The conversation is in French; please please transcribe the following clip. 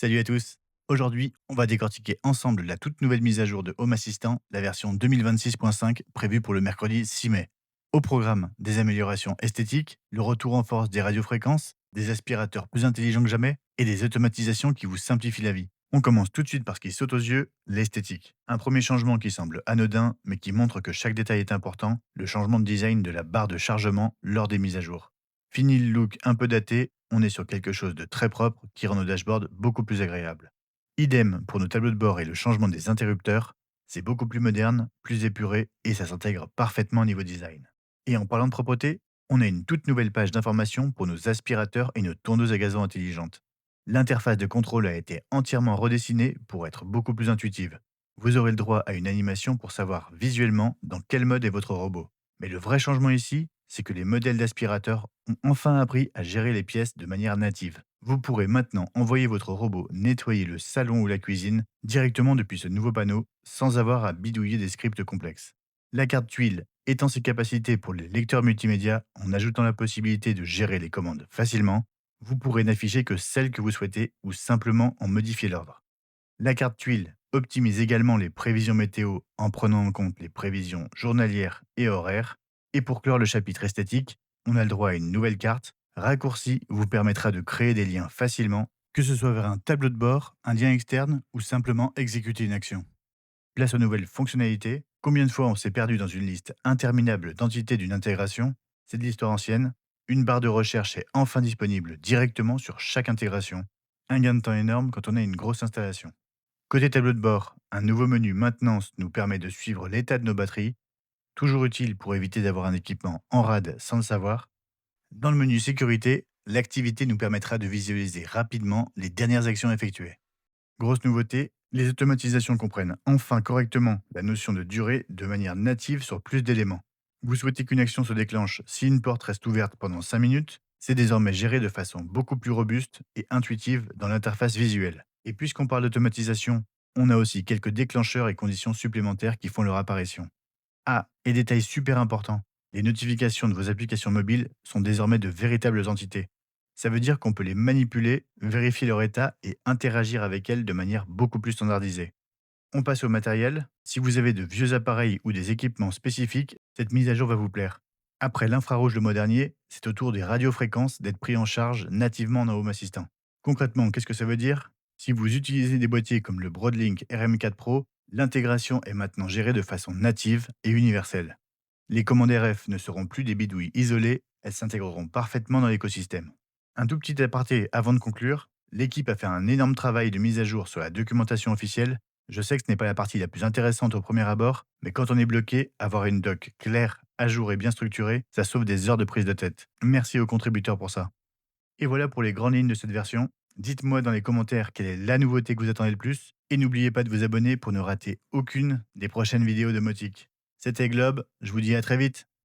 Salut à tous. Aujourd'hui, on va décortiquer ensemble la toute nouvelle mise à jour de Home Assistant, la version 2026.5 prévue pour le mercredi 6 mai. Au programme, des améliorations esthétiques, le retour en force des radiofréquences, des aspirateurs plus intelligents que jamais et des automatisations qui vous simplifient la vie. On commence tout de suite par ce qui saute aux yeux, l'esthétique. Un premier changement qui semble anodin, mais qui montre que chaque détail est important, le changement de design de la barre de chargement lors des mises à jour. Fini le look un peu daté, on est sur quelque chose de très propre qui rend nos dashboards beaucoup plus agréables. Idem pour nos tableaux de bord et le changement des interrupteurs, c'est beaucoup plus moderne, plus épuré et ça s'intègre parfaitement au niveau design. Et en parlant de propreté, on a une toute nouvelle page d'information pour nos aspirateurs et nos tondeuses à gazon intelligentes. L'interface de contrôle a été entièrement redessinée pour être beaucoup plus intuitive. Vous aurez le droit à une animation pour savoir visuellement dans quel mode est votre robot. Mais le vrai changement ici, c'est que les modèles d'aspirateurs ont enfin appris à gérer les pièces de manière native. Vous pourrez maintenant envoyer votre robot nettoyer le salon ou la cuisine directement depuis ce nouveau panneau sans avoir à bidouiller des scripts complexes. La carte tuile étend ses capacités pour les lecteurs multimédia en ajoutant la possibilité de gérer les commandes facilement. Vous pourrez n'afficher que celles que vous souhaitez ou simplement en modifier l'ordre. La carte tuile optimise également les prévisions météo en prenant en compte les prévisions journalières et horaires. Et pour clore le chapitre esthétique, on a le droit à une nouvelle carte. Raccourci vous permettra de créer des liens facilement, que ce soit vers un tableau de bord, un lien externe ou simplement exécuter une action. Place aux nouvelles fonctionnalités. Combien de fois on s'est perdu dans une liste interminable d'entités d'une intégration? C'est de l'histoire ancienne. Une barre de recherche est enfin disponible directement sur chaque intégration. Un gain de temps énorme quand on a une grosse installation. Côté tableau de bord, un nouveau menu maintenance nous permet de suivre l'état de nos batteries, toujours utile pour éviter d'avoir un équipement en rade sans le savoir. Dans le menu sécurité, l'activité nous permettra de visualiser rapidement les dernières actions effectuées. Grosse nouveauté, les automatisations comprennent enfin correctement la notion de durée de manière native sur plus d'éléments. Vous souhaitez qu'une action se déclenche si une porte reste ouverte pendant 5 minutes? C'est désormais géré de façon beaucoup plus robuste et intuitive dans l'interface visuelle. Et puisqu'on parle d'automatisation, on a aussi quelques déclencheurs et conditions supplémentaires qui font leur apparition. Ah, et détail super important, les notifications de vos applications mobiles sont désormais de véritables entités. Ça veut dire qu'on peut les manipuler, vérifier leur état et interagir avec elles de manière beaucoup plus standardisée. On passe au matériel. Si vous avez de vieux appareils ou des équipements spécifiques, cette mise à jour va vous plaire. Après l'infrarouge le mois dernier, c'est au tour des radiofréquences d'être pris en charge nativement dans Home Assistant. Concrètement, qu'est-ce que ça veut dire? Si vous utilisez des boîtiers comme le Broadlink RM4 Pro, l'intégration est maintenant gérée de façon native et universelle. Les commandes RF ne seront plus des bidouilles isolées, elles s'intégreront parfaitement dans l'écosystème. Un tout petit aparté avant de conclure, l'équipe a fait un énorme travail de mise à jour sur la documentation officielle. Je sais que ce n'est pas la partie la plus intéressante au premier abord, mais quand on est bloqué, avoir une doc claire, à jour et bien structurée, ça sauve des heures de prise de tête. Merci aux contributeurs pour ça. Et voilà pour les grandes lignes de cette version. Dites-moi dans les commentaires quelle est la nouveauté que vous attendez le plus, et n'oubliez pas de vous abonner pour ne rater aucune des prochaines vidéos de Motic. C'était Globe, je vous dis à très vite.